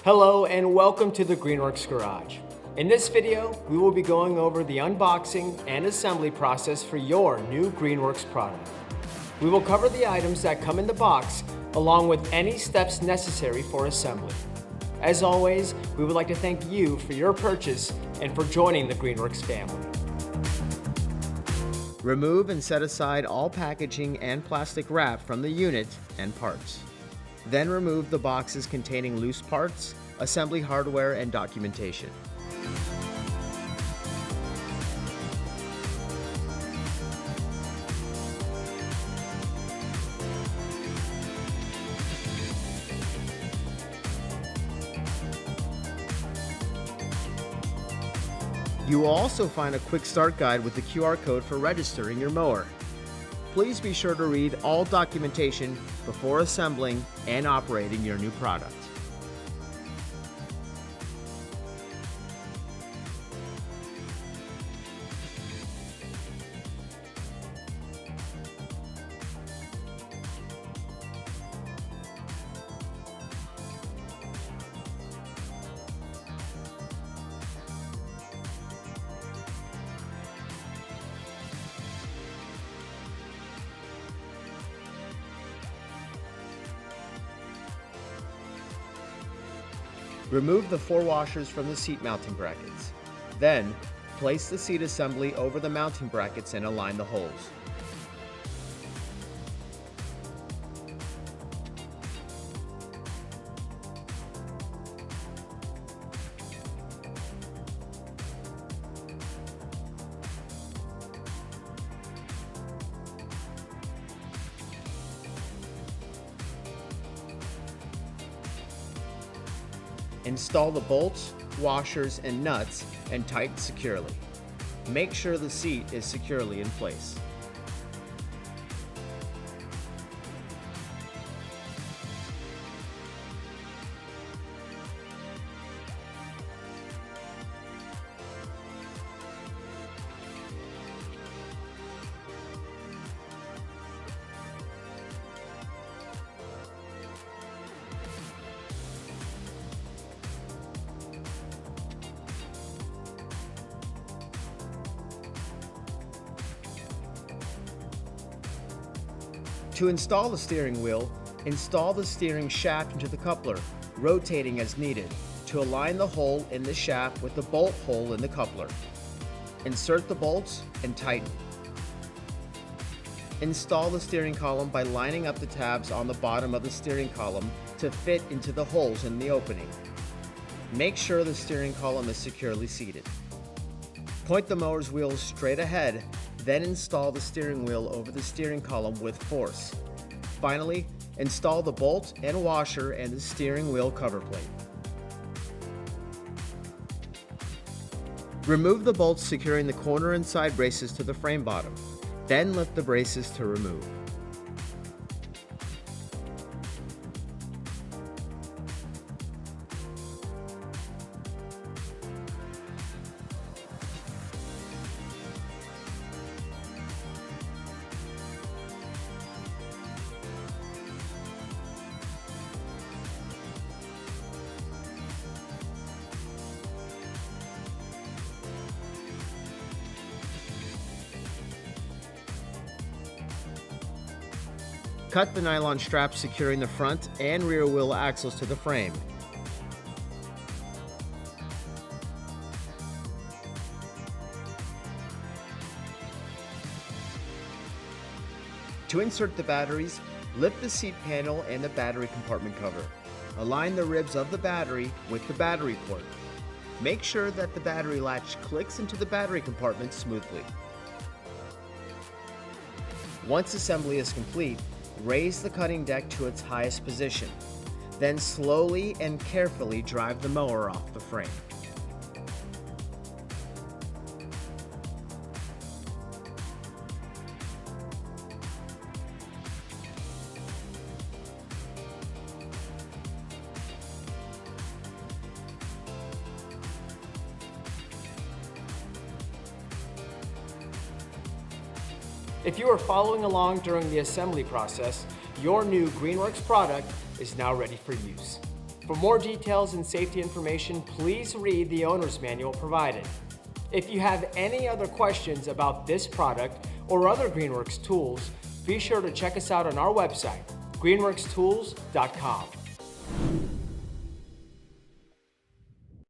Hello and welcome to the Greenworks Garage. In this video, we will be going over the unboxing and assembly process for your new Greenworks product. We will cover the items that come in the box along with any steps necessary for assembly. As always, we would like to thank you for your purchase and for joining the Greenworks family. Remove and set aside all packaging and plastic wrap from the unit and parts. Then remove the boxes containing loose parts, assembly hardware, and documentation. You will also find a quick start guide with the QR code for registering your mower. Please be sure to read all documentation before assembling and operating your new product. Remove the 4 washers from the seat mounting brackets. Then, place the seat assembly over the mounting brackets and align the holes. Install the bolts, washers, and nuts and tighten securely. Make sure the seat is securely in place. To install the steering wheel, install the steering shaft into the coupler, rotating as needed, to align the hole in the shaft with the bolt hole in the coupler. Insert the bolts and tighten. Install the steering column by lining up the tabs on the bottom of the steering column to fit into the holes in the opening. Make sure the steering column is securely seated. Point the mower's wheels straight ahead, then install the steering wheel over the steering column with force. Finally, install the bolt and washer and the steering wheel cover plate. Remove the bolts securing the corner and side braces to the frame bottom. Then lift the braces to remove. Cut the nylon straps securing the front and rear wheel axles to the frame. To insert the batteries, lift the seat panel and the battery compartment cover. Align the ribs of the battery with the battery port. Make sure that the battery latch clicks into the battery compartment smoothly. Once assembly is complete, raise the cutting deck to its highest position. Then slowly and carefully drive the mower off the frame. If you are following along during the assembly process, your new Greenworks product is now ready for use. For more details and safety information, please read the owner's manual provided. If you have any other questions about this product or other Greenworks tools, be sure to check us out on our website, greenworkstools.com.